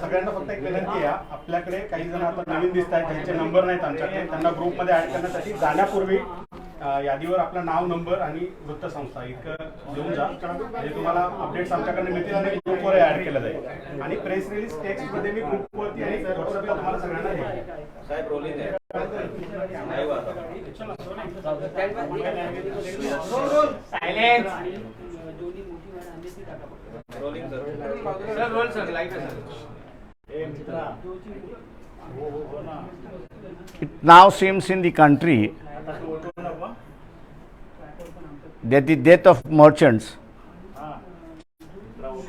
सगळ्यांना फक्त एक विनंती आहे, आपल्याकडे काही जण आता नवीन दिसत आहेत, त्यांचे नंबर नाहीत आमच्याकडे, त्यांना ग्रुपमध्ये ऍड करण्यासाठी जाण्यापूर्वी यादीवर आपलं नाव, नंबर आणि वृत्तसंस्था इतकं देऊन जा, म्हणजे तुम्हाला अपडेट्स आमच्याकडे मिळतील आणि ग्रुपवर ऍड केलं जाईल. आणि प्रेस रिलीज टेक्स्टमध्ये मी ग्रुपवरती आणि व्हॉट्सअपला तुम्हाला सगळ्यांना देईल. साहेब रोलिंग आहे. Silence. Rolling sir, roll sir, light sir. It now seems in the country that the death of merchants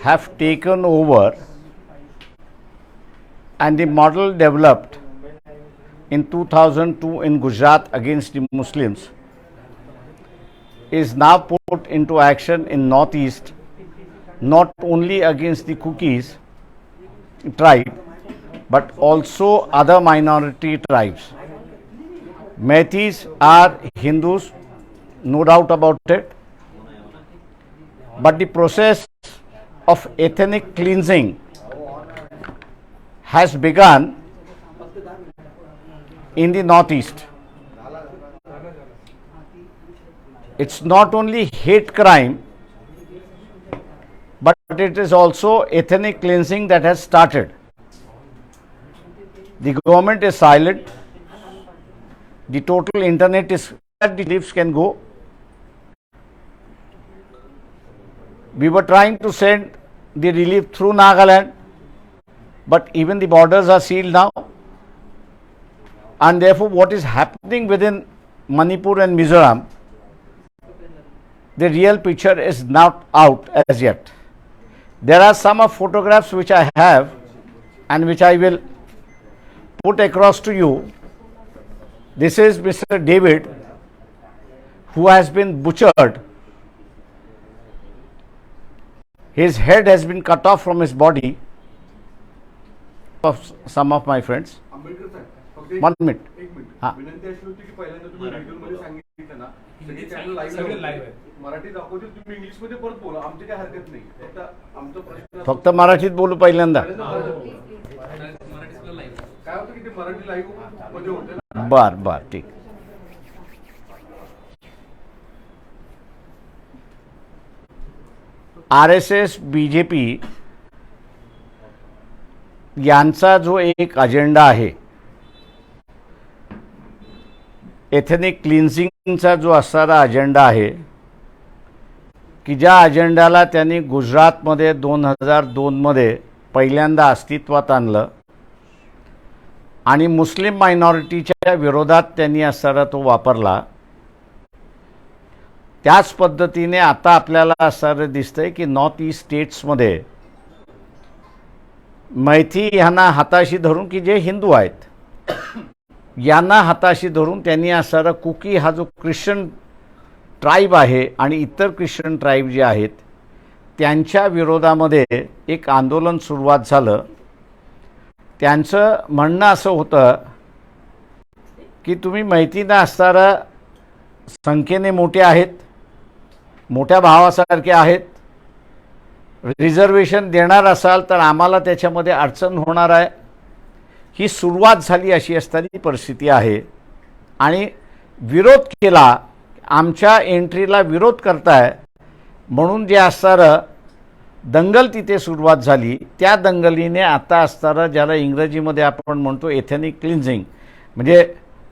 have taken over, and the model developed in 2002 in Gujarat against the Muslims is now put into action in Northeast, not only against the Kukis tribe but also other minority tribes. Meithis are Hindus, no doubt about it, but the process of ethnic cleansing has begun in the Northeast. It's not only hate crime, but it is also ethnic cleansing that has started. The government is silent. The total internet is that the reliefs can go. We were trying to send the relief through Nagaland, but even the borders are sealed now. And therefore, what is happening within Manipur and Mizoram, the real picture is not out as yet. There are some of photographs which I have and which I will put across to you. This is Mr. David, who has been butchered. His head has been cut off from his body. Of some of my friends. 1 minute. विनंती अशी होती की पहिल्यांदा तुम्ही व्हिडिओमध्ये सांगितलं ना, सगळे चॅनल लाईव्ह आहे. मराठी दाखवतील, तुम्ही इंग्लिश मध्ये परत बोला, आमची काही हरकत नाही. फक्त आमचा प्रश्न फक्त मराठीत बोलू पहिल्यांदा. काय होतं की ते मराठी लाईव्ह मध्ये होते ना. बर ठीक. RSS BJP यांचा जो एक अजेंडा आहे, एथनिक क्लिन्झिंगचा जो असणारा अजेंडा आहे, की ज्या अजेंड्याला त्यांनी गुजरातमध्ये 2002 मध्ये पहिल्यांदा अस्तित्वात आणलं आणि मुस्लिम मायनॉरिटीच्या विरोधात त्यांनी असणारा तो वापरला, त्याच पद्धतीने आता आपल्याला असं दिसतंय की नॉर्थ ईस्ट स्टेट्समध्ये मैथी यांना हाताशी धरून, की जे हिंदू आहेत, यांना हाताशी धरून त्यांनी असणारा कुकी हा जो ख्रिश्चन ट्राईब आहे आणि इतर ख्रिश्चन ट्राईब जे आहेत त्यांच्या विरोधामध्ये एक आंदोलन सुरुवात झालं. त्यांचं म्हणणं असं होतं की तुम्ही मैथीना असणारा संख्येने मोठे आहेत, मोठ्या भावासारखे आहेत, रिझर्वेशन देणार असाल तर आम्हाला त्याच्यामध्ये अडचण होणार आहे. ही सुरुवात झाली अशी असणारी परिस्थिती आहे आणि विरोध केला, आमच्या एंट्रीला विरोध करताय म्हणून जे असणारं दंगल तिथे सुरुवात झाली. त्या दंगलीने आता असणारं ज्याला इंग्रजीमध्ये आपण म्हणतो एथनिक क्लिन्झिंग, म्हणजे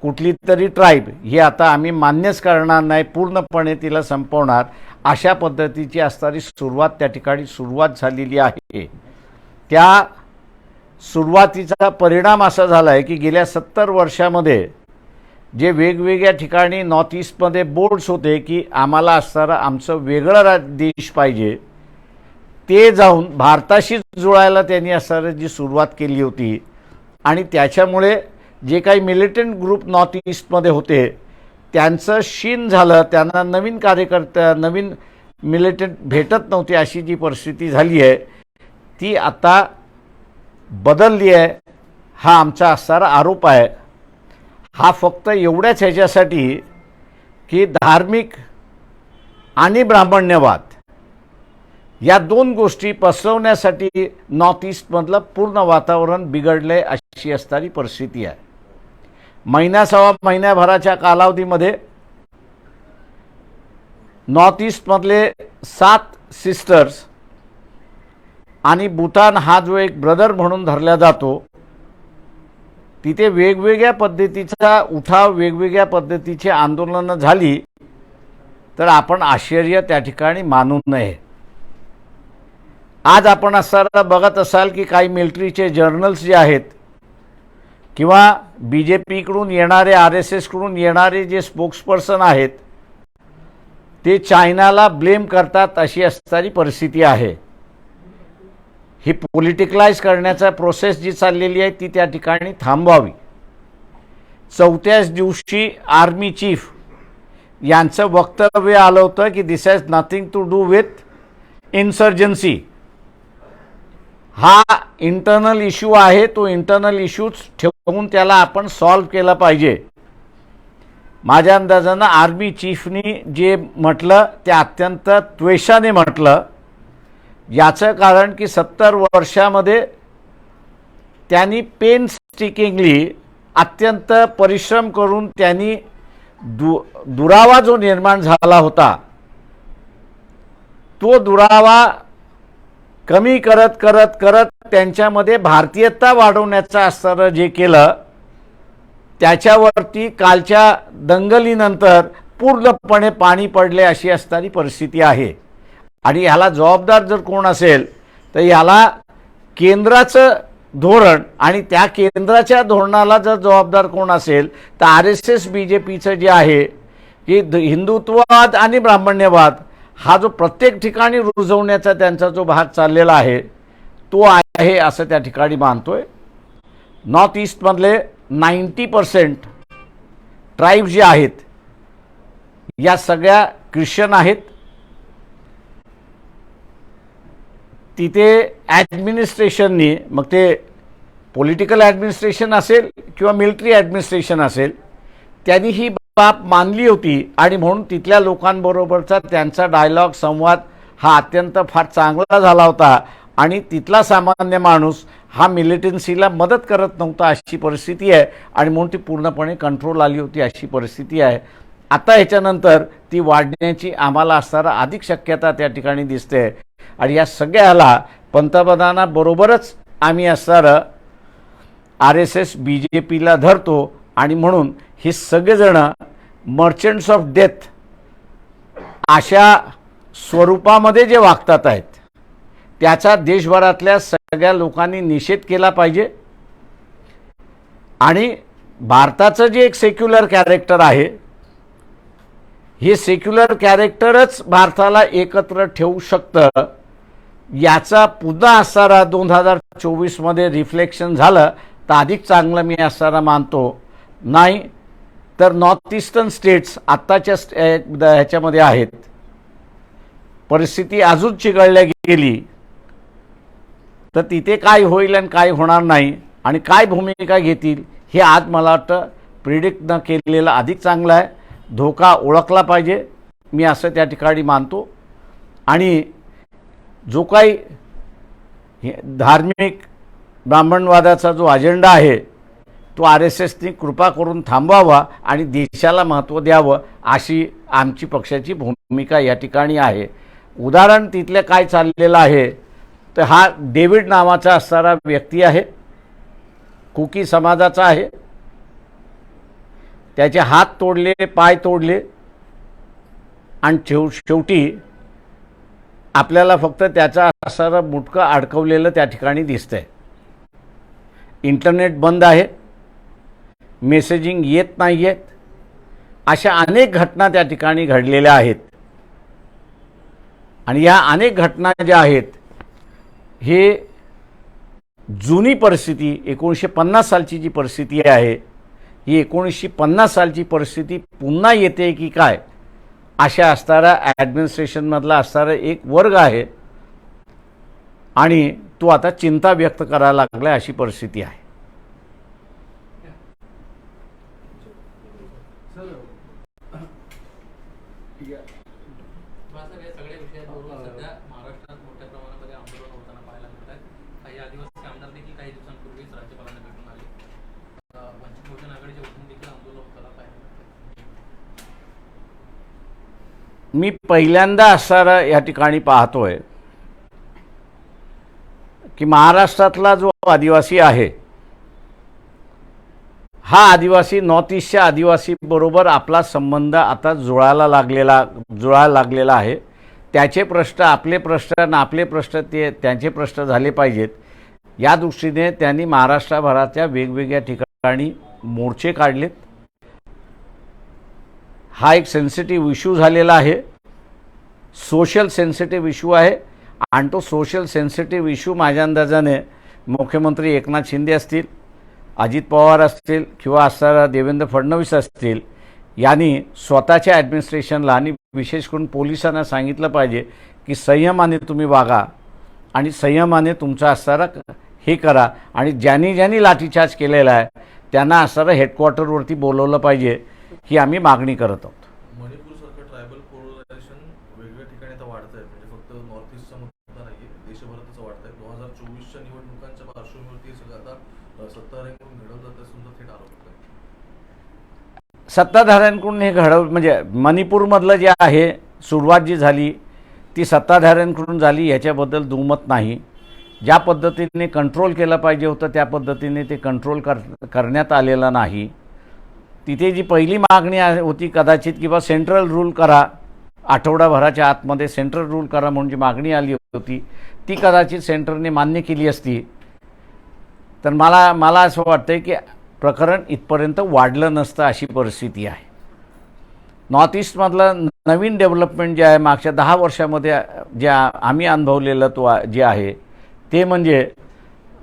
कुठली तरी ट्राईब ही आता आम्ही मान्यच करणार नाही, पूर्णपणे तिला संपवणार, अशा पद्धतीची असणारी सुरुवात त्या ठिकाणी सुरुवात झालेली आहे. त्या सुरुवातीचा परिणाम असा झाला आहे की गेल्या 70 वर्षामध्ये जे वेगवेगळ्या ठिकाणी नॉर्थ ईस्टमध्ये बोर्ड्स होते की आम्हाला असणारा आमचं वेगळं देश पाहिजे, ते जाऊन भारताशी जुळायला त्यांनी असणारी जी सुरुवात केली होती आणि त्याच्यामुळे जे काही मिलिटंट ग्रुप नॉर्थ ईस्टमध्ये होते त्यांचं शीन झालं, त्यांना नवीन कार्यकर्ते, नवीन मिलिटंट भेटत नव्हते, अशी जी परिस्थिती झाली आहे ती आता बदलली आहे. हा आमचा असणारा आरोप आहे. हा फक्त एवढ्याच ह्याच्यासाठी की धार्मिक आणि ब्राह्मण्यवाद या दोन गोष्टी पसरवण्यासाठी नॉर्थ ईस्टमधलं पूर्ण वातावरण बिघडले अशी असणारी परिस्थिती आहे. सव्वा महिन्याभराच्या कालावधीमध्ये नॉर्थ ईस्टमधले 7 सिस्टर्स आणि भूतान हा जो एक ब्रदर म्हणून धरला जातो, तिथे वेगवेगळ्या पद्धतीचा उठाव, वेगवेगळ्या पद्धतीची आंदोलनं झाली तर आपण आश्चर्य त्या ठिकाणी मानू नये. आज आपण असं बघत असाल की काही मिलिटरीचे जर्नल्स जे आहेत किंवा BJPकडून येणारे, RSSकडून येणारे जे स्पोक्सपर्सन आहेत ते चायनाला ब्लेम करतात अशी असणारी परिस्थिती आहे. ही पॉलिटिकलाइज करण्याचा प्रोसेस जी चाललेली आहे ती त्या ठिकाणी थांबवावी. 4थ्याच दिवशी आर्मी चीफ यांचं वक्तव्य आलं होतं की this has nothing to do with insurgency. हा इंटरनल इश्यू आहे, तो इंटरनल इश्यूज ठेवून त्याला आपण सॉल्व्ह केला पाहिजे. माझ्या अंदाजानं आर्मी चीफनी जे म्हटलं ते अत्यंत त्वेषाने म्हटलं. याचं कारण की 70 वर्षामध्ये त्यांनी पेनस्टिकिंगली अत्यंत परिश्रम करून त्यांनी दुरावा जो निर्माण झाला होता तो दुरावा कमी करत करत करत त्यांच्यामध्ये भारतीयता वाढवण्याचं असणारं जे केलं त्याच्यावरती कालच्या दंगलीनंतर पूर्णपणे पाणी पडले अशी असणारी परिस्थिती आहे. आणि ह्याला जबाबदार जर कोण असेल तर ह्याला केंद्राचं धोरण आणि त्या केंद्राच्या धोरणाला जर जबाबदार कोण असेल तर RSS BJPचं जे आहे की हिंदुत्ववाद आणि ब्राह्मण्यवाद हा जो प्रत्येक ठिकाणी रुजवण्याचा त्यांचा जो भाग चाललेला आहे तो आहे असं त्या ठिकाणी मानतोय. नॉर्थ ईस्टमधले 90% ट्राईब जे आहेत या सगळ्या ख्रिश्चन आहेत. तिथे ॲडमिनिस्ट्रेशननी, मग ते पॉलिटिकल ॲडमिनिस्ट्रेशन असेल किंवा मिलिटरी ॲडमिनिस्ट्रेशन असेल, त्यांनी ही बाब मानली होती आणि म्हणून तिथल्या लोकांबरोबरचा त्यांचा डायलॉग, संवाद हा अत्यंत फार चांगला झाला होता आणि तिथला सामान्य माणूस हा मिलिटन्सीला मदत करत नव्हता अशी परिस्थिती आहे आणि म्हणून ती पूर्णपणे कंट्रोल आली होती अशी परिस्थिती आहे. आता ह्याच्यानंतर ती वाढण्याची आम्हाला असणारा अधिक शक्यता त्या ठिकाणी दिसते आणि या सगळ्याला पंतप्रधानाबरोबरच आम्ही असणारं RSS BJPला धरतो आणि म्हणून हे सगळेजणं मर्चंट्स ऑफ डेथ अशा स्वरूपामध्ये जे वागतात आहेत त्याचा देशभरातल्या सगळ्या लोकांनी निषेध केला पाहिजे. आणि भारताचं जे एक सेक्युलर कॅरेक्टर आहे हे सेक्युलर कॅरेक्टरच भारताला एकत्र ठेवू शकतं. याचा पुन्हा असणारा 2024मध्ये रिफ्लेक्शन झालं तर अधिक चांगलं मी असणारा मानतो. नाही तर नॉर्थ ईस्टर्न स्टेट्स आत्ताच्या ह्याच्यामध्ये आहेत, परिस्थिती अजून चिघळल्या गेली तर तिथे काय होईल आणि काय होणार नाही आणि काय भूमिका घेतील हे आज मला वाटतं प्रिडिक्ट न केलेलं अधिक चांगलं आहे. धोका ओळखला पाहिजे मी असं त्या ठिकाणी मानतो. आणि जो काही धार्मिक ब्राह्मणवादाचा जो अजेंडा आहे तो RSSनी कृपा करून थांबवावा आणि देशाला महत्त्व द्यावं अशी आमची पक्षाची भूमिका या ठिकाणी आहे. उदाहरण तिथलं काय चाललेलं आहे तर हा डेव्हिड नावाचा असणारा व्यक्ती आहे, कुकी समाजाचा आहे. त्याचे हात तोडले, पाय तोडले आणि शेवटी आपल्याला फक्त त्याचा असणारं मुटकं अडकवलेलं त्या ठिकाणी दिसतंय. इंटरनेट बंद आहे, मेसेजिंग येत नाही आहेत, अशा अनेक घटना त्या ठिकाणी घडलेल्या आहेत. आणि या अनेक घटना ज्या आहेत हे जुनी परिस्थिती 1950 सालची जी परिस्थिती आहे ही 1950 सालची परिस्थिती पुन्हा येते की काय अशा असणारा ॲडमिनिस्ट्रेशनमधला असणारा एक वर्ग आहे आणि तो आता चिंता व्यक्त करायला लागला अशी परिस्थिती आहे. सगळ्या विषयांवरून सध्या महाराष्ट्रात मी पहिल्यांदा असणारा या ठिकाणी पाहतोय की महाराष्ट्रातला जो आदिवासी आहे हा आदिवासी नॉर्थ ईस्टच्या आदिवासी बरोबर आपला संबंध आता जुळायला लागलेला आहे. त्याचे प्रश्न आपले प्रश्न आणि आपले प्रश्न त्यांचे प्रश्न झाले पाहिजेत या दृष्टीने त्यांनी महाराष्ट्रभराच्या वेगवेगळ्या ठिकाणी मोर्चे काढलेत. हा एक सेन्सिटिव्ह इश्यू झालेला आहे, सोशल सेन्सिटिव्ह इश्यू आहे आणि तो सोशल सेन्सिटिव्ह इश्यू माझ्या अंदाजाने मुख्यमंत्री एकनाथ शिंदे असतील, अजित पवार असतील किंवा असणारा देवेंद्र फडणवीस असतील यांनी स्वतःच्या ॲडमिनिस्ट्रेशनला आणि विशेष करून पोलिसांना सांगितलं पाहिजे की संयमाने तुम्ही वागा आणि संयमाने तुमचा असणारा हे करा आणि ज्यांनी लाठीचार्ज केलेला आहे त्यांना असणारा हेडक्वार्टरवरती बोलवलं पाहिजे ही आम्ही मागणी करत आहोत. मणिपूरसारखं ट्रायबल पोलरायझेशन वेगवेगळ्या ठिकाणी आता वाढत आहे, म्हणजे फक्त नॉर्थ ईस्टचा मुद्दा नाही आहे, देशभरातच वाढत आहे. 2024च्या निवडणुकांच्या पार्श्वभूमीवरती सगळं आता सत्ताधाऱ्यांकडून घडवलं जातं सुद्धा थेट आरोप होत आहे. सत्ताधाऱ्यांकडून हे म्हणजे मणिपूरमधलं जे आहे सुरुवात जी झाली ती सत्ताधाऱ्यांकडून झाली याच्याबद्दल दुमत नाही. ज्या पद्धतीने कंट्रोल केलं पाहिजे होतं त्या पद्धतीने ते कंट्रोल करण्यात आलेलं नाही. तिथे जी पहिली मागणी होती कदाचित किंवा सेंट्रल रूल करा, आठवडाभराच्या आतमध्ये सेंट्रल रूल करा म्हणून जी मागणी आली होती ती कदाचित सेंटरने मान्य केली असती तर मला असं वाटतं की प्रकरण इथपर्यंत वाढलं नसतं अशी परिस्थिती आहे. नॉर्थ ईस्टमधलं नवीन डेव्हलपमेंट जे आहे मागच्या 10 वर्षामध्ये जे आम्ही अनुभवलेलं जे आहे ते म्हणजे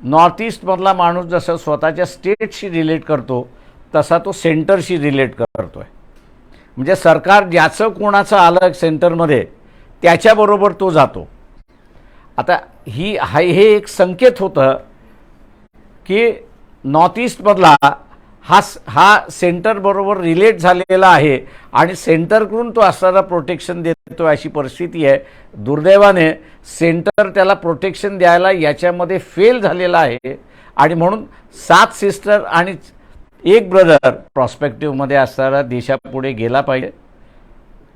नॉर्थ ईस्टमधला माणूस जसं स्वतःच्या स्टेटशी रिलेट करतो तसा तो सेंटरशी रिलेट करतो आहे. म्हणजे सरकार ज्याचं कोणाचं आलं सेंटरमध्ये त्याच्याबरोबर तो जातो. आता हे एक संकेत होतं की नॉर्थ ईस्टमधला हा सेंटरबरोबर रिलेट झालेला आहे आणि सेंटरकडून तो असणारा प्रोटेक्शन देतो अशी परिस्थिती आहे. दुर्दैवाने सेंटर त्याला प्रोटेक्शन द्यायला याच्यामध्ये फेल झालेला आहे आणि म्हणून 7 सिस्टर आणि 1 ब्रदर प्रॉस्पेक्टिव्हमध्ये असणारा देशापुढे गेला पाहिजे.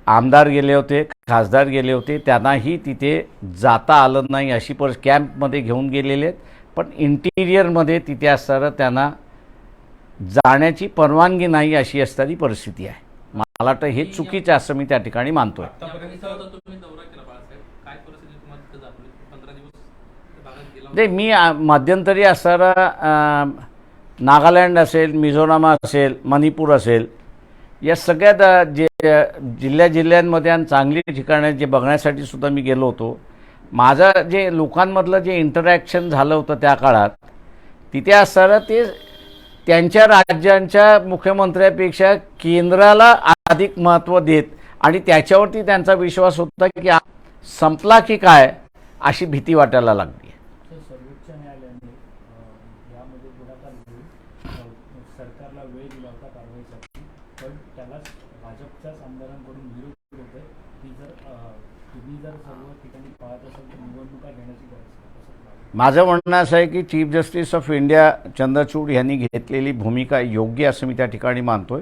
आमदार गेले होते, खासदार गेले होते, त्यांनाही तिथे जाता आलं नाही अशी कॅम्पमध्ये घेऊन गेलेले आहेत पण इंटिरियरमध्ये तिथे असणारा त्यांना जाण्याची परवानगी नाही अशी असणारी परिस्थिती आहे. मला वाटतं हे चुकीचं असं मी त्या ठिकाणी मानतोय. नाही, मी मध्यंतरी असणारा नागालँड असेल, मिझोराम असेल, मणिपूर असेल या सगळ्यात जे जिल्ह्यांमध्ये आणि चांगली ठिकाणं जे बघण्यासाठी सुद्धा मी गेलो होतो. माझं जे लोकांमधलं जे इंटरॅक्शन झालं होतं त्या काळात तिथे असणारं ते त्यांच्या राज्यांच्या मुख्यमंत्र्यापेक्षा केंद्राला अधिक महत्त्व देत आणि त्याच्यावरती त्यांचा विश्वास होता की संपला की काय अशी भीती वाटायला लागली. सर्वोच्च न्यायालयाने यामध्ये पुढाकार घेऊन सरकारला वेळ दिला होता कारवाईसाठी पण त्यालाच भाजपच्याच आमदारांकडून विरोध होत आहे की तुम्ही जर सर्व ठिकाणी पाहत असाल तर निवडणुका घेण्याची गरज नाही. माझं म्हणणं असं आहे की chief justice of India Chandrachud यांनी घेतलेली भूमिका योग्य असं मी त्या ठिकाणी मानतोय.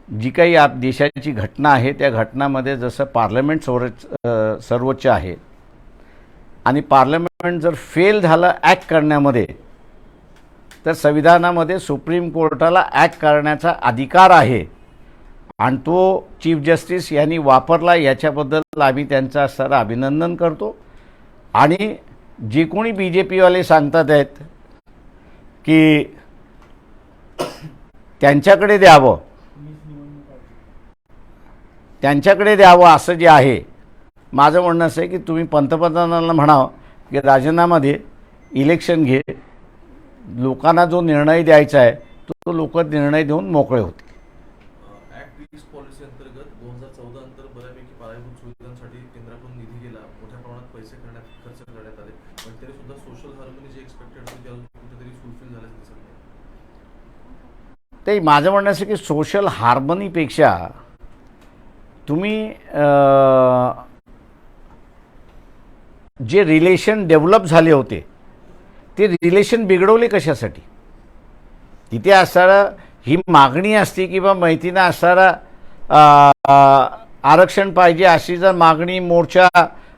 जी काही देशाची घटना आहे त्या घटनामध्ये जसं पार्लमेंट सर्वोच्च आहे आणि पार्लमेंट जर फेल झालं ॲक्ट करण्यामध्ये तर संविधानामध्ये सुप्रीम कोर्टाला ॲक्ट करण्याचा अधिकार आहे आणि तो चीफ जस्टिस यांनी वापरला याच्याबद्दल आम्ही त्यांचं असणारं अभिनंदन करतो. आणि जे कोणी BJPवाले सांगतात आहेत की त्यांच्याकडे द्यावं असं जे आहे माझं म्हणणं असं आहे की तुम्ही पंतप्रधानांना म्हणावं की राजीनामा दे, इलेक्शन घे, लोकांना जो निर्णय द्यायचा आहे तो लोक निर्णय देऊन मोकळे होते. ऍक्ट ईस्ट पॉलिसी अंतर्गत 2014 नंतर बऱ्यापैकी पायाभूत सुविधांसाठी केंद्राकडून निधी गेला, मोठ्या प्रमाणात पैसे खर्च करण्यात आले, पण तरी सुद्धा सोशल हार्मनी जे एक्सपेक्टेड होती ते अजून कुठेतरी फुलफिल झाल्याचं दिसत नाही. ते माझं म्हणणं असं की सोशल हार्मनीपेक्षा तुम्ही जे रिलेशन डेव्हलप झाले होते ते रिलेशन बिघडवले कशासाठी? तिथे असणारा ही मागणी असते किंवा मैत्रीनं असणारा आरक्षण पाहिजे अशी जर मागणी मोर्चा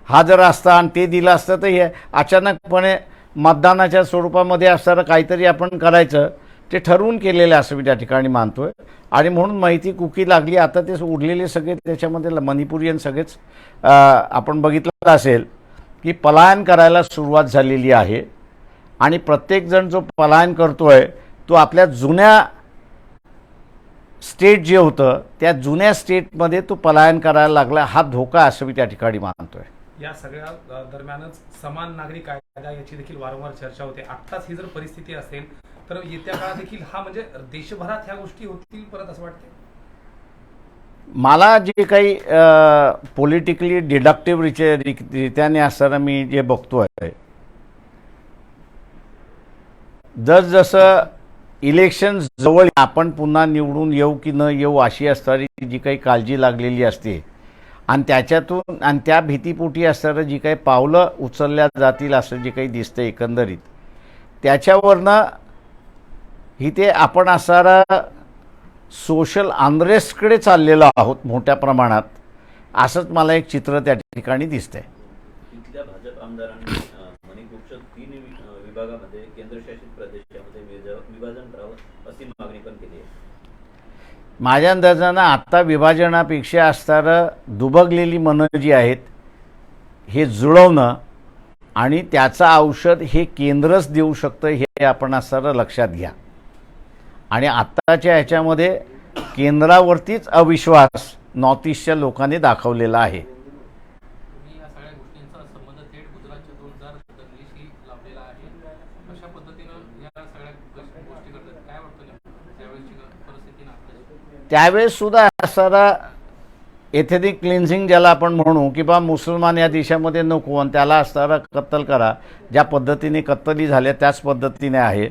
हा जर असता आणि ते दिलं असतं तर हे अचानकपणे मतदानाच्या स्वरूपामध्ये असणारं काहीतरी आपण करायचं ते ठरवून केलेलं असं मी त्या ठिकाणी मानतोय. आणि म्हणून माहिती कुकी लागली. आता ते उरलेले सगळे त्याच्यामध्ये मणिपुरियन सगळेच आपण बघितलं असेल की पलायन करायला सुरुवात झालेली आहे. आणि प्रत्येकजण जो पलायन करतोय तो आपल्या जुन्या स्टेट जे होतं त्या जुन्या स्टेटमध्ये तो पलायन करायला लागला. हा धोका असं मी त्या ठिकाणी मानतोय. या सगळ्या दरम्यानच समान नागरी कायदा याची देखील वारंवार चर्चा होते. आत्ताच ही जर परिस्थिती असेल तर येत्या काळात देखील हा म्हणजे देशभरात ह्या गोष्टी होतील परत असं वाटतं. मला जे काही पॉलिटिकली डिडक्टिव्ह रित्याने असताना मी जे बघतोय जसं इलेक्शन जवळ आपण पुन्हा निवडून येऊ की न येऊ अशी असणारी जी काही काळजी लागलेली असते आणि त्याच्यातून आणि त्या भीतीपोटी असणारं जी काही पावलं उचलल्या जातील असं जे काही दिसतं एकंदरीत त्याच्यावरनं इथे आपण असणारा सोशल अनरेस्टकडे चाललेलो आहोत मोठ्या प्रमाणात असंच मला एक चित्र त्या ठिकाणी दिसतंय. तिथल्या भाजप आमदारांनी मणिपूरच्या 3 विभागामध्ये केंद्रशासित प्रदेशामध्ये विभाजन करावं अशी मागणी पण केली आहे. माझ्या अंदाजानं आत्ता विभाजनापेक्षा असणारं दुबगलेली मनं जी आहेत हे जुळवणं आणि त्याचं औषध हे केंद्रच देऊ शकतं हे आपण असणारं लक्षात घ्या. आणि आत्ताच्या ह्याच्यामध्ये केंद्रावरतीच अविश्वास नॉर्थ ईस्टच्या लोकांनी दाखवलेला आहे. तुम्ही या सगळ्या गोष्टींचा संबंध थेट गुजरातच्या 2019शी लाभलेला आहे. अशा पद्धतीनं या सगळ्या गोष्टी घडतात. काय वाटतं त्यावेळेची परिस्थिती ना त्यावेळेस सुद्धा असणारा एथेनिक क्लिन्झिंग ज्याला आपण म्हणू की बा मुसलमान या देशामध्ये नको आणि त्याला असणारा कत्तल करा ज्या पद्धतीने कत्तली झाल्या त्याच पद्धतीने आहे.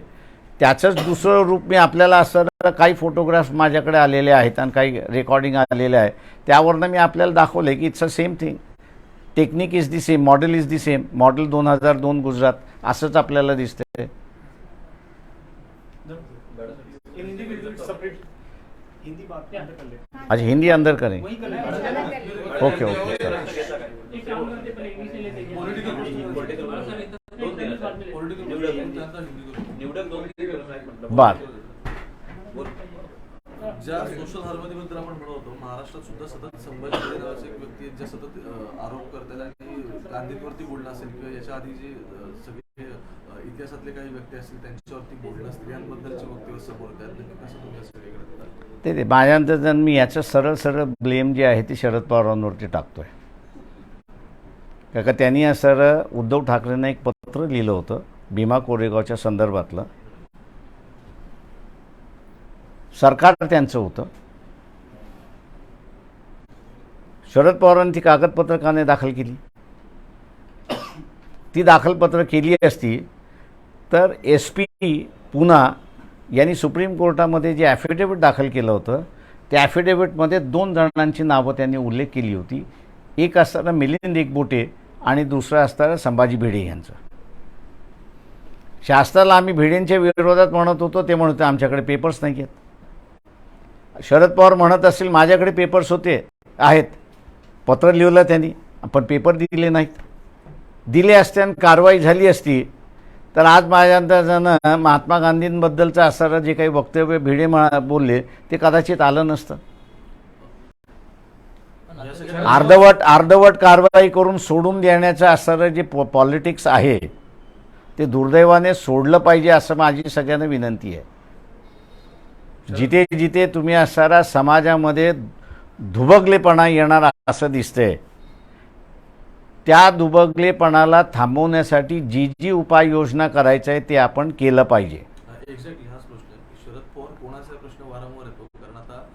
त्याचंच दुसरं रूप मी आपल्याला असणारं काही फोटोग्राफ्स माझ्याकडे आलेले आहेत आणि काही रेकॉर्डिंग आलेले आहे त्यावरनं मी आपल्याला दाखवले की it's a same thing. Technique is the same, model is the same. Model 2002 Gujarat असंच आपल्याला दिसतंय. अच्छा हिंदी अंदर करें. ओके ओके बर. ज्या सोशल हार्मनीबद्दल आपण म्हणत होतो महाराष्ट्रात सुद्धा सतत संभाजी भिडे नावाचे एक व्यक्ती आहेत, जे सतत आरोप करतात आणि गांधींवरती बोलणं असेल किंवा याच्या आधी जे सगळे इतिहासातले काही व्यक्ती असतील त्यांच्यावरती बोलणं स्त्रियांबद्दलचे वक्तव्य समोर येतात. कसं तुम्ही असं वेगळं ते माझ्या अंदाजानं मी याचं सरळ ब्लेम जे आहे ते शरद पवारांवरती टाकतोय. का त्यांनी असं उद्धव ठाकरेंना एक पत्र लिहिलं होतं भीमा कोरेगावच्या संदर्भातलं. सरकार त्यांचं होतं. शरद पवारांनी ती कागदपत्र का नाही दाखल केली? ती दाखलपत्र केली असती तर SP पुना यांनी सुप्रीम कोर्टामध्ये जे ॲफिडेविट दाखल केलं होतं त्या ॲफिडेविटमध्ये 2 जणांची नावं त्यांनी उल्लेख केली होती. एक असताना मिलिंद एकबोटे आणि दुसरं असताना संभाजी भिडे यांचं. शास्त्राला आम्ही भिडेंच्या विरोधात म्हणत होतो ते म्हणत आमच्याकडे पेपर्स नाही आहेत. शरद पवार म्हणत असतील माझ्याकडे पेपर्स आहेत पत्र लिहिलं त्यांनी पण पेपर दिले नाहीत. दिले असते आणि कारवाई झाली असती तर आज माझ्या अंदाजानं महात्मा गांधींबद्दलचं असणारं जे काही वक्तव्य भिडे बोलले ते कदाचित आलं नसतं. अर्धवट कारवाई करून सोडून देण्याचं असणारं जे पॉलिटिक्स आहे ते दुर्दैवाने सोडलं पाहिजे असं माझी सगळ्यांना विनंती आहे. जिथे जिथे तुम्ही असणारा समाजामध्ये दुबगलेपणा येणार असं दिसतंय त्या दुबगलेपणाला थांबवण्यासाठी जी उपाययोजना करायचं आहे ते आपण केलं पाहिजे. एक्झॅक्टली हाच प्रश्न आहे की शरद पवार कोणाचा प्रश्न वारंवार येतो. कारण आता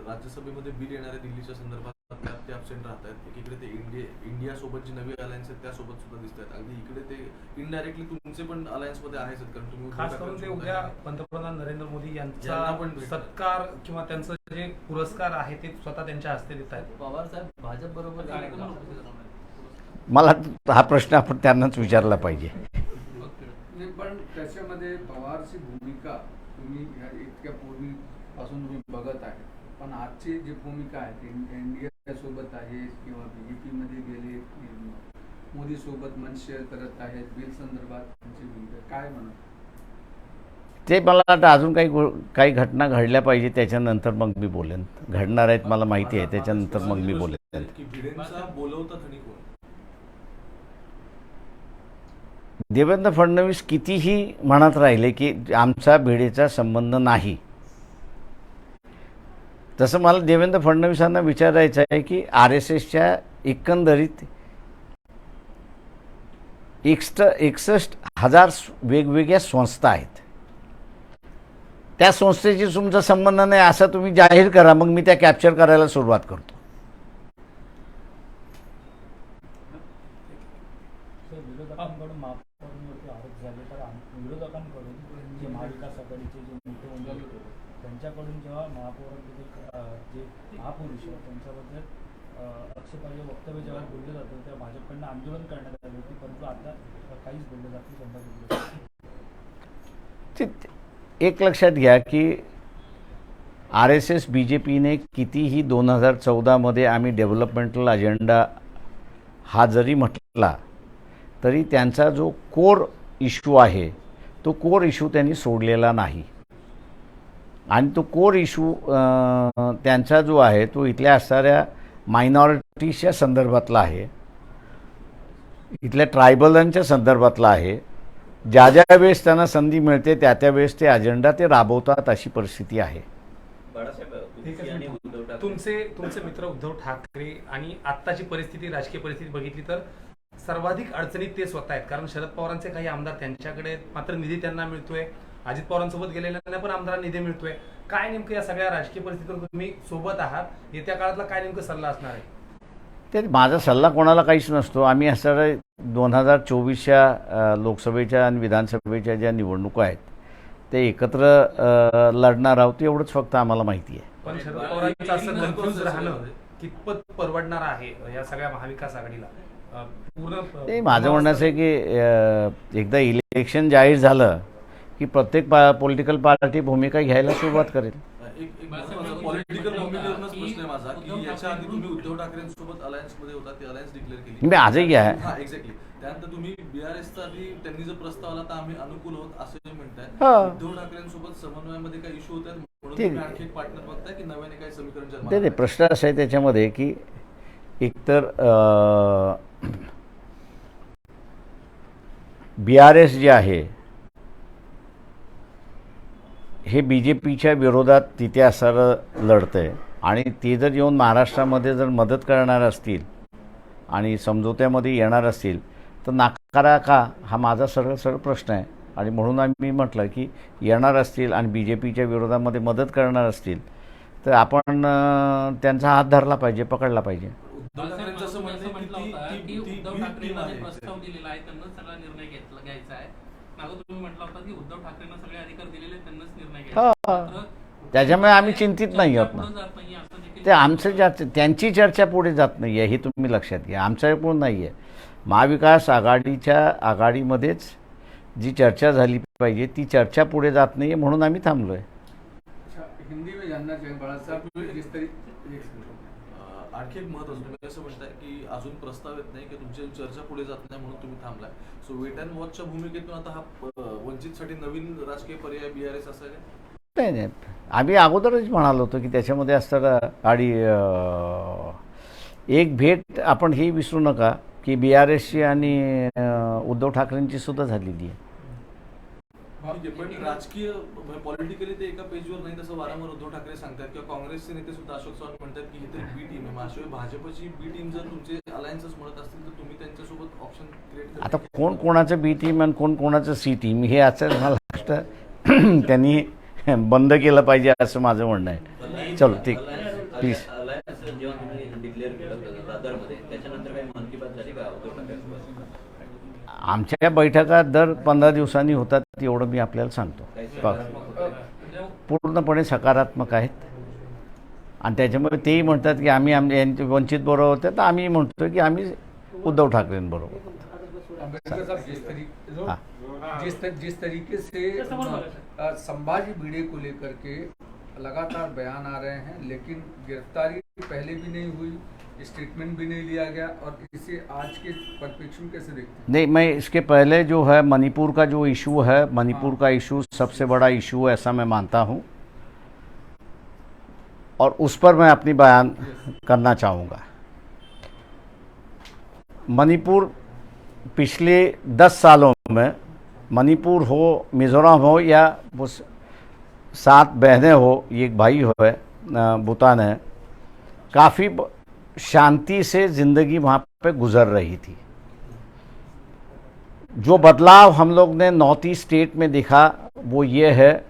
राज्यसभेमध्ये बिल येणारे दिल्लीच्या संदर्भात ते ॲबसेंट राहत आहेत. एकीकडे ते इंडिया सोबत जी नवी अलायन्स आहेत त्यासोबत सुद्धा दिसत आहेत. अगदी इकडे ते इनडायरेक्टली तुमचे पण अलायन्समध्ये आहेच कारण तुम्ही खास करून ते उद्या पंतप्रधान नरेंद्र मोदी यांचा सत्कार किंवा त्यांचं जे पुरस्कार आहे ते स्वतः त्यांच्या हस्ते देत आहेत. पवार साहेब भाजप बरोबर मला हा प्रश्न आपण त्यांनाच विचारला पाहिजे. पण त्याच्यामध्ये पवारची भूमिका तुम्ही इतक्या पूर्वीपासून तुम्ही बघत आहे पण आजची जी भूमिका आहे ती इंडिया सोबत आहे किंवा बीजेपी मध्ये गेले, मोदी सोबत मन शेअर करत आहेत, बिल संदर्भात त्यांची भूमिका काय म्हणत? ते मला वाटतं अजून काही घटना घडल्या पाहिजे, त्याच्यानंतर मग मी बोलेन. घडणार आहेत मला माहिती आहे, त्याच्यानंतर मग मी बोलेन. की भिडेंचा बोलवता धनी कोण? देवेंद्र फडणवीस कितीही म्हणत राहिले की आमचा भिडेचा संबंध नाही, तसं मला देवेंद्र फडणवीसांना विचारायचं आहे की RSSच्या एकंदरीत 61,000 वेगवेगळ्या संस्था आहेत. त्या संस्थेशी तुमचा संबंध नाही असं तुम्ही जाहीर करा, मग मी त्या कॅप्चर करायला सुरुवात करतो. सर, विरोधकांकडून महापौरांवरती आरोप झाले, तर विरोधकांकडून जे महाविकास आघाडीचे जे मोठे उमेदवार होते त्यांच्याकडून जेव्हा महापौरांबद्दल जे महापुरुष आहेत त्यांच्याबद्दल आक्षेपार्ह वक्तव्य जेव्हा बोलले जातं तेव्हा भाजपकडनं आंदोलन करण्यात आले होते, परंतु आता काहीच बोललं जात नाही संभाजी. एक लक्षात घ्या की RSS BJPने कितीही 2014मध्ये आम्ही डेव्हलपमेंटल अजेंडा हा जरी म्हटला तरी त्यांचा जो कोर इश्यू आहे तो कोर इश्यू त्यांनी सोडलेला नाही. आणि तो कोर इश्यू त्यांचा जो आहे तो इथल्या असणाऱ्या मायनॉरिटीजच्या संदर्भातला आहे, इथल्या ट्रायबलांच्या संदर्भातला आहे. ज्या ज्या वेळेस त्यांना संधी मिळते त्या त्या वेळेस ते अजेंडा ते राबवतात, अशी परिस्थिती आहे. ठीक तुमची आणि आहे. उद्धव ठाकरे तुमचे मित्र उद्धव ठाकरे आणि आत्ताची परिस्थिती, राजकीय परिस्थिती बघितली तर सर्वाधिक अडचणीत ते स्वतः आहेत. कारण शरद पवारांचे काही आमदार त्यांच्याकडे आहेत, मात्र निधी त्यांना मिळतोय. अजित पवारांसोबत गेलेल्यांना पण आमदारांना निधी मिळतोय. काय नेमकं या सगळ्या राजकीय परिस्थितीवर तुम्ही सोबत आहात, येत्या काळातला काय नेमकं सल्ला असणार आहे? ते माझा सल्ला कोणाला काहीच नसतो. आम्ही असणाऱ्या 2024च्या लोकसभेच्या आणि विधानसभेच्या ज्या निवडणुका आहेत ते एकत्र लढणार आहोत, एवढंच फक्त आम्हाला माहिती आहे. पण शरद पवारांचं असं कन्फ्युज राहणं कितपत परवडणार आहे या सगळ्या महाविकास आघाडीला? नाही, माझं म्हणणं असं आहे की एकदा इलेक्शन जाहीर झालं की प्रत्येक पॉलिटिकल पार्टी भूमिका घ्यायला सुरुवात करेल. एक पॉलिटिकल भूमिकेवरूनच प्रश्न आहे माझा की याच्या आधी तुम्ही उद्धव ठाकरेंसोबत अलायन्स मध्ये होता, ती अलायन्स डिक्लेअर केली. मी आजही आहे. हा, एक्झॅक्टली. त्यानंतर तुम्ही BRSचा आधी त्यांनी जो प्रस्ताव आला तर आम्ही अनुकूल आहोत असं म्हणताय. उद्धव ठाकरेंसोबत समन्वयामध्ये काही इश्यू होतात म्हणून तुम्ही आणखी एक पार्टनर बघताय की नव्याने काही समीकरण जन्माला ते प्रश्न असा आहे त्याच्यामध्ये की एकतर BRS जे आहे हे BJPच्या विरोधात तिथे असणारं लढतं आहे आणि ते जर येऊन महाराष्ट्रामध्ये जर मदत करणार असतील आणि समझोत्यामध्ये येणार असतील तर नाकारा का, हा माझा सरळ प्रश्न आहे. आणि म्हणून आम्ही म्हटलं की येणार असतील आणि BJPच्या विरोधामध्ये मदत करणार असतील तर आपण त्यांचा हात धरला पाहिजे, पकडला पाहिजे. उद्धव ठाकरेंचं असं म्हणणं म्हटलं होतं की उद्धव ती ठाकरेंना जे आहे. प्रस्ताव दिलेला आहे त्यांनाच सगळा निर्णय घ्यायचा आहे. मागं तुम्ही म्हटलं होतं की उद्धव ठाकरेंना सगळे अधिकार दिलेले त्यांनाच निर्णय घ्यायचा. त्याच्यामुळे आम्ही चिंतित नाही आहोत ना. ते आमचं त्यांची चर्चा पुढे जात नाही आहे, हे तुम्ही लक्षात घ्या. आमच्याकडून नाही आहे. महाविकास आघाडीमध्येच जी चर्चा झाली पाहिजे ती चर्चा पुढे जात नाही आहे, म्हणून आम्ही थांबलो आहे. हिंदी में जानना चाहिए बड़ा साहब, जिस तरीके आणखी एक महत्त्वाचं तुम्ही असं म्हणताय की अजून प्रस्ताव येत नाही की तुमची चर्चा पुढे जात नाही म्हणून तुम्ही थांबलाय. सो वेट अँड वॉचच्या भूमिकेतून आता हा वंचितसाठी नवीन राजकीय पर्याय BRS असेल? नाही, आम्ही अगोदरच म्हणालो होतो की त्याच्यामध्ये असताना आणि एक भेट आपण हे विसरू नका की BRSची आणि उद्धव ठाकरेंची सुद्धा झालेली आहे. ठीक आहे, पण राजकीय पॉलिटिकली ते एका पेजवर नाही तसं वारंवार उद्धव ठाकरे सांगतात किंवा काँग्रेसचे नेते सुद्धा अशोक चव्हाण म्हणतात की ही तरी बी टीम आहे. माशिवाय भाजपची बी टीम जर तुमचे अलायन्सेस म्हणत असतील तर तुम्ही त्यांच्यासोबत ऑप्शन क्रिएट आता कोण कोणाचं B टीम आणि कोण कोणाचं C टीम हे असं मला त्यांनी बंद केलं पाहिजे असं माझं म्हणणं आहे. चलो ठीक, प्लीज. अलायन्स जेव्हा तुम्ही डिक्लेअर केलं दादरमध्ये त्याच्यानंतर काही मन की बात झाली का उद्धव ठाकरेंसोबत? आमच्या बैठका दर 15 दिवसांनी होतात, एवढं मी आपल्याला सांगतो. पूर्णपणे सकारात्मक आहेत आणि त्याच्यामुळे तेही म्हणतात की आम्ही वंचित बरोबर होते, तर आम्ही म्हणतो की आम्ही उद्धव ठाकरेंबरोबर. जिस तरीके से संभाजी भिड़े को लेकर के लगातार बयान आ रहे हैं, लेकिन गिरफ्तारी पहले भी नहीं हुई, स्टेटमेंट भी नहीं लिया गया, और इसे आज के परिप्रेक्ष्य में कैसे देखते हैं? नहीं, मैं इसके पहले जो है मणिपुर का जो इशू है, मणिपुर का इशू सबसे बड़ा इशू है ऐसा मैं मानता हूँ, और उस पर मैं अपनी बयान करना चाहूँगा। मणिपुर पिछले 10 सालों में, मणिपुर हो, मिज़ोरम हो, या वो 7 बहनें हो, एक भाई हो है भूटान है, काफ़ी शांति से ज़िंदगी वहाँ पे गुजर रही थी। जो बदलाव हम लोग ने नॉर्थ ईस्ट स्टेट में देखा वो ये है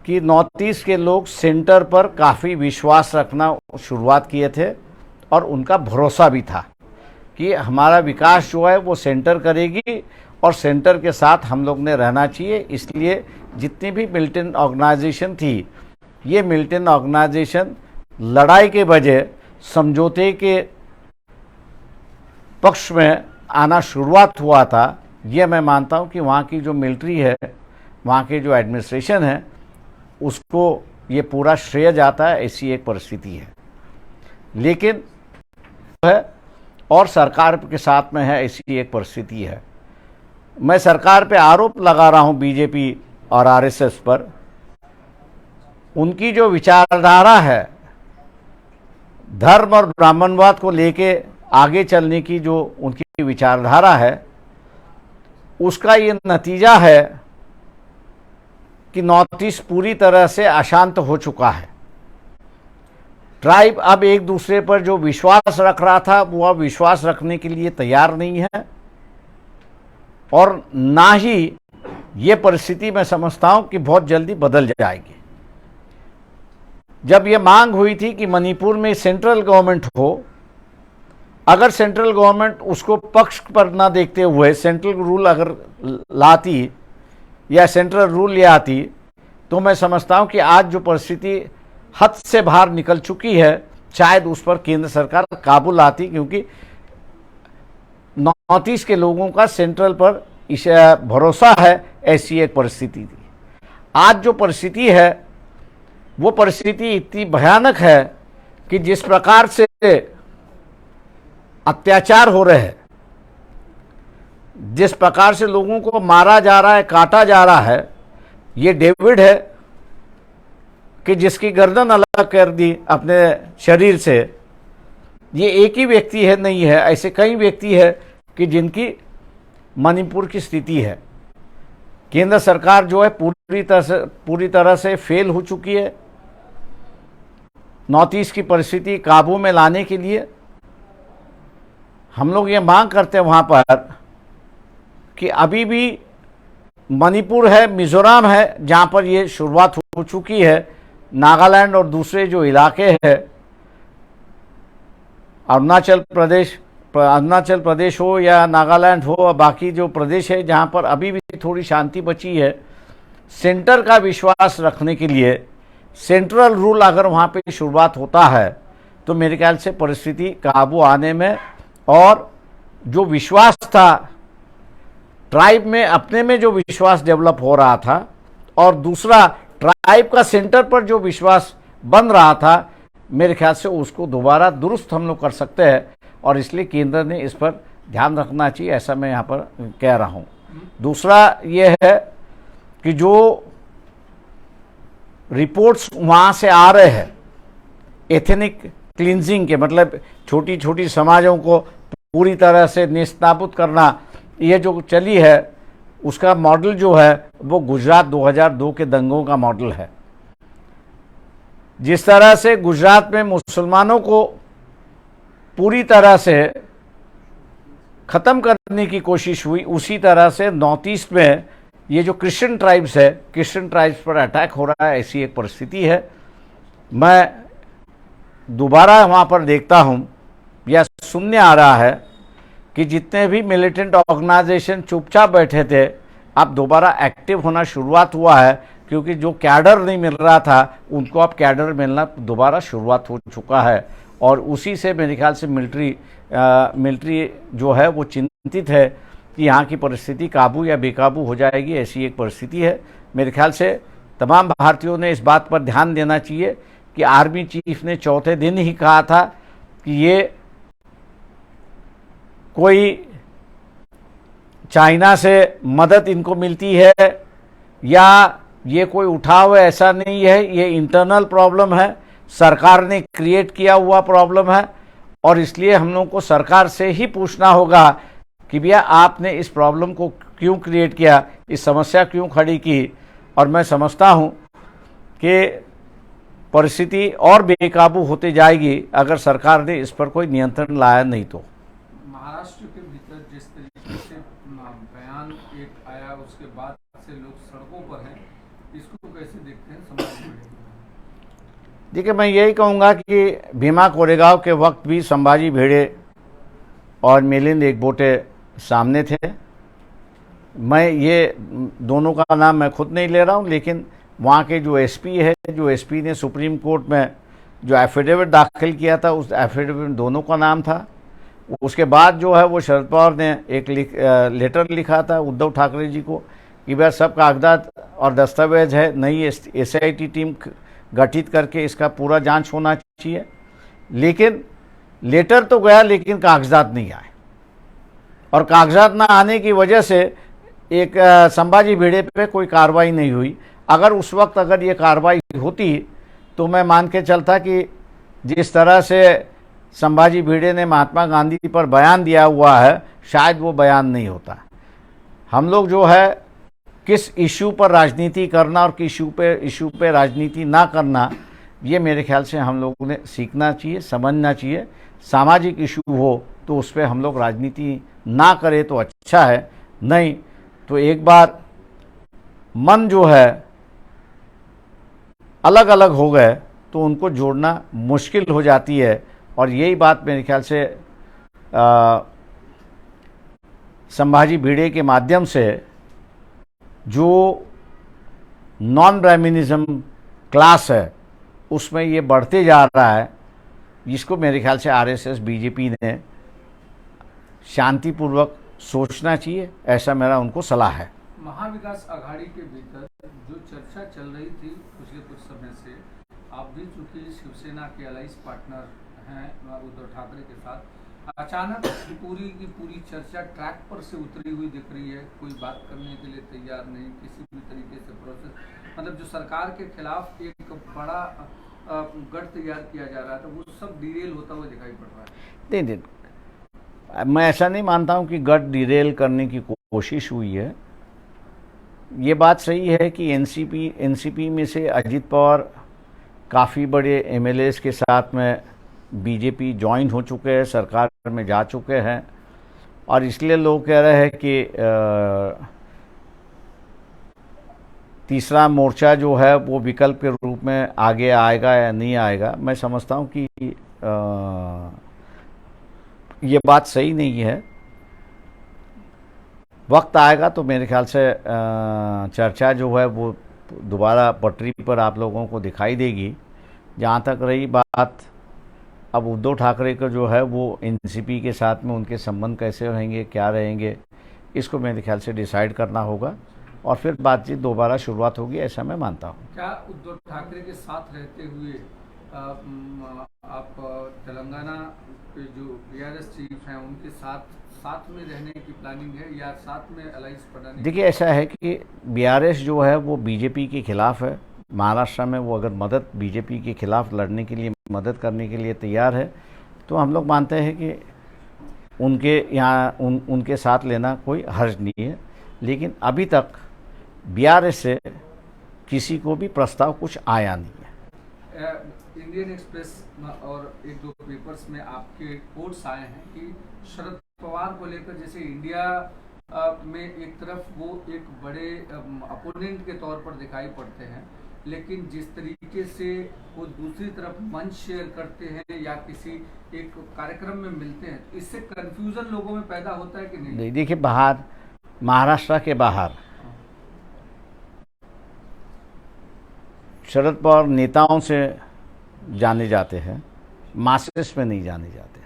कि नॉर्थ ईस्ट के लोग सेंटर पर काफ़ी विश्वास रखना शुरुआत किए थे, और उनका भरोसा भी था कि हमारा विकास जो है वो सेंटर करेगी, और सेंटर के साथ हम लोग ने रहना चाहिए। इसलिए जितनी भी मिलिटेंट ऑर्गेनाइजेशन थी, ये मिलिटेंट ऑर्गेनाइजेशन लड़ाई के बजाय समझौते के पक्ष में आना शुरुआत हुआ था। ये मैं मानता हूँ कि वहाँ की जो मिलिट्री है, वहाँ के जो एडमिनिस्ट्रेशन है, उसको ये पूरा श्रेय जाता है, ऐसी एक परिस्थिति है। लेकिन है और सरकार के साथ में है, ऐसी एक परिस्थिति है। मैं सरकार पे आरोप लगा रहा हूँ बीजेपी और आरएसएस पर, उनकी जो विचारधारा है धर्म और ब्राह्मणवाद को लेके आगे चलने की जो उनकी विचारधारा है, उसका ये नतीजा है कि नॉर्थ ईस्ट पूरी तरह से अशांत हो चुका है। ट्राइब अब एक दूसरे पर जो विश्वास रख रहा था वो अब विश्वास रखने के लिए तैयार नहीं है, और ना ही ये परिस्थिति मैं समझता हूं कि बहुत जल्दी बदल जाएगी। जब ये मांग हुई थी कि मणिपुर में सेंट्रल गवर्नमेंट हो, अगर सेंट्रल गवर्नमेंट उसको पक्ष पर ना देखते हुए सेंट्रल रूल अगर लाती या सेंट्रल रूल ले आती, तो मैं समझता हूं कि आज जो परिस्थिति हद से बाहर निकल चुकी है, शायद उस पर केंद्र सरकार काबू लाती, क्योंकि नॉर्थ ईस्ट के लोगों का सेंट्रल पर भरोसा है, ऐसी एक परिस्थिति थी। आज जो परिस्थिति है वो परिस्थिति इतनी भयानक है कि जिस प्रकार से अत्याचार हो रहे हैं, जिस प्रकार से लोगों को मारा जा रहा है, काटा जा रहा है, ये डेविड है कि जिसकी गर्दन अलग कर दी अपने शरीर से। ये एक ही व्यक्ति है नहीं है, ऐसे कई व्यक्ति है कि जिनकी मणिपुर की स्थिति है। केंद्र सरकार जो है पूरी तरह से फेल हो चुकी है। नॉर्थ ईस्ट की परिस्थिति काबू में लाने के लिए हम लोग ये मांग करते हैं वहाँ पर कि अभी भी मणिपुर है, मिजोरम है, जहाँ पर ये शुरुआत हो चुकी है, नागालैंड और दूसरे जो इलाके हैं, अरुणाचल प्रदेश हो या नागालैंड हो, और बाकी जो प्रदेश है जहाँ पर अभी भी थोड़ी शांति बची है, सेंटर का विश्वास रखने के लिए सेंट्रल रूल अगर वहाँ पे शुरुआत होता है, तो मेरे ख्याल से परिस्थिति काबू आने में, और जो विश्वास था ट्राइब में, अपने में जो विश्वास डेवलप हो रहा था, और दूसरा ट्राइब का सेंटर पर जो विश्वास बन रहा था, मेरे ख्याल से उसको दोबारा दुरुस्त हम लोग कर सकते हैं। और इसलिए केंद्र ने इस पर ध्यान रखना चाहिए, ऐसा मैं यहाँ पर कह रहा हूँ। दूसरा ये है कि जो रिपोर्ट्स वहाँ से आ रहे हैं एथनिक क्लींजिंग के, मतलब छोटी छोटी समाजों को पूरी तरह से नेस्तनाबूद करना, ये जो चली है, उसका मॉडल जो है वो गुजरात 2002 के दंगों का मॉडल है। जिस तरह से गुजरात में मुसलमानों को पूरी तरह से ख़त्म करने की कोशिश हुई, उसी तरह से नॉर्थ ईस्ट में ये जो क्रिश्चियन ट्राइब्स है, क्रिश्चियन ट्राइब्स पर अटैक हो रहा है, ऐसी एक परिस्थिति है। मैं दोबारा वहाँ पर देखता हूँ या सुनने आ रहा है कि जितने भी मिलिटेंट ऑर्गेनाइजेशन चुपचाप बैठे थे, अब दोबारा एक्टिव होना शुरुआत हुआ है, क्योंकि जो कैडर नहीं मिल रहा था उनको अब कैडर मिलना दोबारा शुरुआत हो चुका है। और उसी से मेरे ख्याल से मिलिट्री जो है वो चिंतित है कि यहाँ की परिस्थिति काबू या बेकाबू हो जाएगी, ऐसी एक परिस्थिति है। मेरे ख्याल से तमाम भारतीयों ने इस बात पर ध्यान देना चाहिए कि आर्मी चीफ ने चौथे दिन ही कहा था कि ये कोई चाइना से मदद इनको मिलती है या ये कोई उठाव है, ऐसा नहीं है। ये इंटरनल प्रॉब्लम है, सरकार ने क्रिएट किया हुआ प्रॉब्लम है और इसलिए हम लोगों को सरकार से ही पूछना होगा कि भैया आपने इस प्रॉब्लम को क्यों क्रिएट किया, इस समस्या क्यों खड़ी की। और मैं समझता हूँ कि परिस्थिति और बेकाबू होती जाएगी अगर सरकार ने इस पर कोई नियंत्रण लाया नहीं तो। महाराष्ट्र के भीतर जिस तरीके से बयान एक आया उसके बाद से लोग सड़कों पर हैं, इसको कैसे देखते हैं समाज में? देखिए, मैं यही कहूँगा कि भीमा कोरेगांव के वक्त भी संभाजी भिड़े और मिलिंद एकबोटे सामने थे। मैं ये दोनों का नाम मैं खुद नहीं ले रहा हूँ, लेकिन वहाँ के जो एसपी है, जो एसपी ने सुप्रीम कोर्ट में जो एफिडेविट दाखिल किया था, उस एफिडेविट में दोनों का नाम था। उसके बाद जो है वो शरद पवार ने एक लेटर लिखा था उद्धव ठाकरे जी को कि भाई सब कागजात और दस्तावेज है, नई SIT टीम गठित करके इसका पूरा जांच होना चाहिए। लेकिन लेटर तो गया लेकिन कागजात नहीं आए, और कागजात ना आने की वजह से एक संभाजी भिड़े पे कोई कार्रवाई नहीं हुई। अगर उस वक्त अगर ये कार्रवाई होती तो मैं मान के चलता कि जिस तरह से संभाजी भिड़े ने महात्मा गांधी पर बयान दिया हुआ है, शायद वो बयान नहीं होता। हम लोग जो है किस इशू पर राजनीति करना और किस इशू पे राजनीति ना करना, ये मेरे ख्याल से हम लोगों ने सीखना चाहिए, समझना चाहिए। सामाजिक इशू हो तो उस पर हम लोग राजनीति ना करें तो अच्छा है, नहीं तो एक बार मन जो है अलग अलग हो गए तो उनको जोड़ना मुश्किल हो जाती है। और यही बात मेरे ख्याल से संभाजी भिड़े के माध्यम से जो नॉन ब्राह्मणिज्म क्लास है उसमें ये बढ़ते जा रहा है, जिसको मेरे ख्याल से RSS BJP ने शांतिपूर्वक सोचना चाहिए, ऐसा मेरा उनको सलाह है। महाविकास आघाड़ी के भीतर जो चर्चा चल रही थी पिछले कुछ समय से, आप भी चूंकि शिवसेना के अलाइंस पार्टनर हैं उद्धव ठाकरे के साथ, अचानक पूरी की पूरी चर्चा ट्रैक पर से उतरी हुई दिख रही है। कोई बात करने के लिए तैयार नहीं, किसी भी तरीके से प्रोसेस, मतलब जो सरकार के खिलाफ एक बड़ा गढ़ तैयार किया जा रहा था, वो सब डिरेल होता हुआ दिखाई पड़ रहा है। नहीं, मैं ऐसा नहीं मानता हूँ कि गढ़ डिरेल करने की कोशिश हुई है। ये बात सही है कि एनसीपी में से अजित पवार काफ़ी बड़े MLAs के साथ में BJP ज्वाइन हो चुके हैं, सरकार में जा चुके हैं, और इसलिए लोग कह रहे हैं कि तीसरा मोर्चा जो है वो विकल्प के रूप में आगे आएगा या नहीं आएगा। मैं समझता हूँ कि ये बात सही नहीं है। वक्त आएगा तो मेरे ख्याल से चर्चा जो है वो दोबारा पटरी पर आप लोगों को दिखाई देगी। जहाँ तक रही बात अब उद्धव ठाकरे का जो है वो एनसीपी के साथ में उनके संबंध कैसे रहेंगे, क्या रहेंगे, इसको मेरे ख्याल से डिसाइड करना होगा और फिर बातचीत दोबारा शुरुआत होगी, ऐसा मैं मानता हूँ। क्या उद्धव ठाकरे के साथ रहते हुए आप तेलंगाना के जो बीआरएस चीफ हैं उनके साथ में रहने की प्लानिंग है या साथ में अलाइंस बनाने? देखिए, ऐसा है कि बीआरएस जो है वो बीजेपी के खिलाफ है। महाराष्ट्र में वो अगर मदद बीजेपी के खिलाफ लड़ने के लिए मदद करने के लिए तैयार है तो हम लोग मानते हैं कि उनके यहाँ उनके साथ लेना कोई हर्ज नहीं है। लेकिन अभी तक बीआरएस से किसी को भी प्रस्ताव कुछ आया नहीं है। इंडियन एक्सप्रेस और एक दो पेपर्स में आपके कोट्स आए हैं कि शरद पवार को लेकर जैसे इंडिया में एक तरफ वो एक बड़े अपोनेंट के तौर पर दिखाई पड़ते हैं, लेकिन जिस तरीके से वो दूसरी तरफ मंच शेयर करते हैं या किसी एक कार्यक्रम में मिलते हैं, इससे कंफ्यूजन लोगों में पैदा होता है कि नहीं? देखिए, बाहर महाराष्ट्र के बाहर शरद पवार नेताओं से जाने जाते हैं, मासेस में नहीं जाने जाते।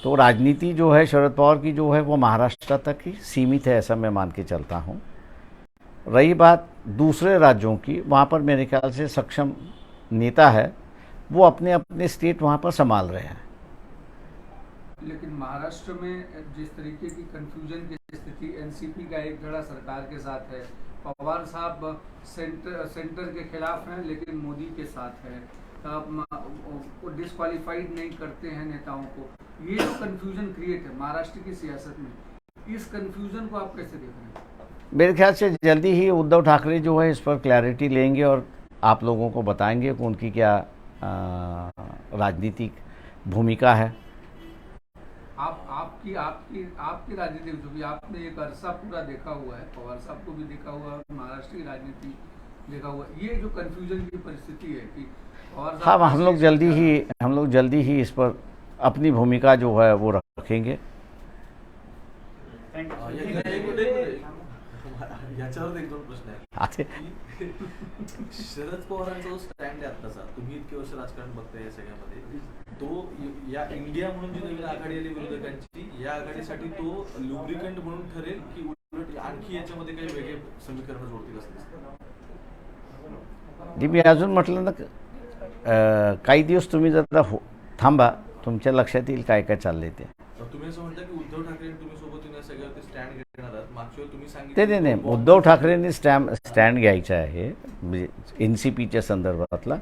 तो राजनीति जो है शरद पवार की जो है वो महाराष्ट्र तक ही सीमित है, ऐसा मैं मान के चलता हूँ। रही बात दूसरे राज्यों की, वहाँ पर मेरे ख्याल से सक्षम नेता है, वो अपने अपने स्टेट वहाँ पर संभाल रहे हैं। लेकिन महाराष्ट्र में जिस तरीके की कंफ्यूजन की स्थिति, एनसीपी का एक धड़ा सरकार के साथ है, पवार साहब सेंटर के खिलाफ हैं लेकिन मोदी के साथ है, डिस्क्वालीफाइड नहीं करते हैं नेताओं को। ये जो कंफ्यूजन क्रिएट है महाराष्ट्र की सियासत में, इस कंफ्यूजन को आप कैसे देख रहे हैं? मेरे ख्याल से जल्दी ही उद्धव ठाकरे जो है इस पर क्लैरिटी लेंगे और आप लोगों को बताएंगे कि उनकी क्या राजनीतिक भूमिका है। आपकी राजनीति, जो भी आपने एक अरसा पूरा देखा हुआ है, पवार साहब को भी देखा हुआ है, महाराष्ट्र की राजनीति देखा हुआ है, ये जो कंफ्यूजन की परिस्थिति है कि पवार साहब, हाँ, हम लोग जल्दी ही इस पर अपनी भूमिका जो है वो रखेंगे। याच्यावर एक दोन प्रश्न आते आहेत. शरद पवारांचा जो स्टँड आहे आत्ताचा, तुम्ही इतके वर्ष राजकारण बघताय या सगळ्यामध्ये, तो या इंडिया म्हणून जी नवीन आघाडी आली विरोधकांची, या आघाडीसाठी तो लुब्रिकंट म्हणून ठरेल की उलट आणखी याच्यामध्ये काही वेगळे समीकरण जोडतील असं दिसतं? मी अजून म्हटलं ना, काही दिवस तुम्ही जरा थांबा, तुमच्या लक्षात येईल काय काय चाललंय ते. तुम्ही असं म्हणता की उद्धव ठाकरे तुम्ही सोबत येऊन या सगळ्यावरती स्टँड घेणार आहात. मागच्या वेळी तुम्ही सांगितलं नाही, उद्धव ठाकरेंनी स्टँड घ्यायचा आहे NCPच्या संदर्भातला.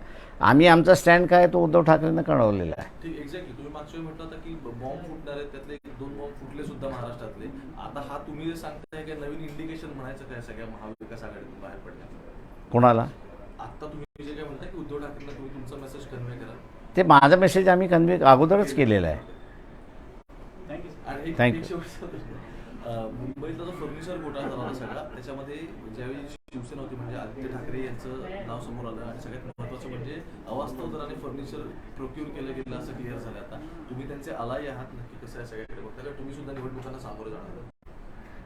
आम्ही आमचा स्टँड काय तो उद्धव ठाकरेंना कळवलेला आहे. ठीक, एक्झॅक्टली. तुम्ही मागच्या वेळी म्हटलं होतं की बॉम्ब फुटणार आहेत, त्यातले 2 बॉम्ब फुटले सुद्धा महाराष्ट्रातले. आता हा तुम्ही जे सांगताय की नवीन इंडिकेशन म्हणायचं काय सगळ्या महाविकास आघाडीतून बाहेर पडण्याचं? कोणाला? आता तुम्ही जे काय म्हणताय की उद्धव ठाकरेंना तुम्ही तुमचा मेसेज कन्वे करा, ते माझा मेसेज आम्ही कन्वे अगोदरच केलेला आहे. आणि Thank you. एक शेवटचा प्रश्न. मुंबईतला जो फर्निचर घोटाळा झाला होता सगळा, त्याच्यामध्ये ज्यावेळी शिवसेना होती म्हणजे आदित्य ठाकरे यांचं नाव समोर आलं आणि सगळ्यात महत्त्वाचं म्हणजे अवास्तव दराने फर्निचर प्रोक्यूर केलं गेलं असं क्लिअर झालं. आता तुम्ही त्यांचे अलाय आहात, नक्की कसं आहे सगळ्याकडे बघता का? तुम्ही सुद्धा निवडणुकांना सामोरे जाणार?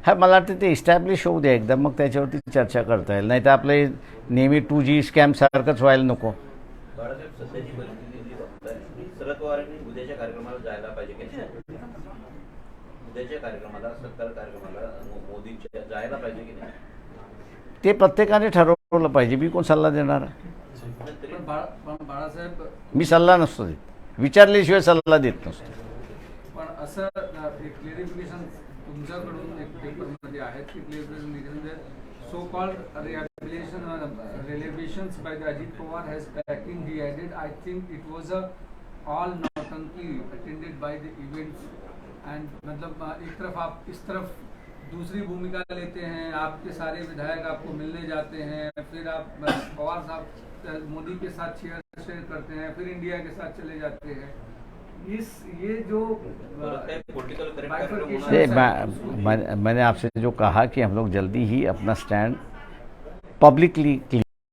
हा, मला वाटतं ते इस्टॅब्लिश होऊ द्या एकदा, मग त्याच्यावरती चर्चा करता येईल. नाही तर आपले नेहमी 2G स्कॅम सारखंच व्हायला नको. बाळासाहेब, सध्याची परिस्थिती जी बघताय, शरद पवारांनी उद्याच्या कार्यक्रमाला जायला पाहिजे की नाही? उद्याच्या कार्यक्रमाला, सत्कार कार्यक्रमाला मोदींच्या जायला पाहिजे की नाही? ते प्रत्येकाने ठरवलं पाहिजे. मी कोण सल्ला देणार आहे? पण बाळासाहेब, मी सल्ला नसतो देत, विचारल्याशिवाय सल्ला देत नसतो. पण असं एक क्लिअरिफिकेशन तुमच्याकडून एक पेपरमध्ये आहे की clarification so called revelations by the Ajit Pawar has backing. He added, I think it was a all nautanki attended by the events. And मतलब एक तरफ आप इस तरफ दूसरी भूमिका लेते हैं, आपके सारे विधायक आपको मिलने जाते हैं, फिर आप पवार साहब मोदी के साथ शेयर करते हैं, फिर इंडिया के साथ चले जाते हैं. ये जो मैंने आपसे जो कहा कि हम लोग जल्दी ही अपना स्टैंड पब्लिकली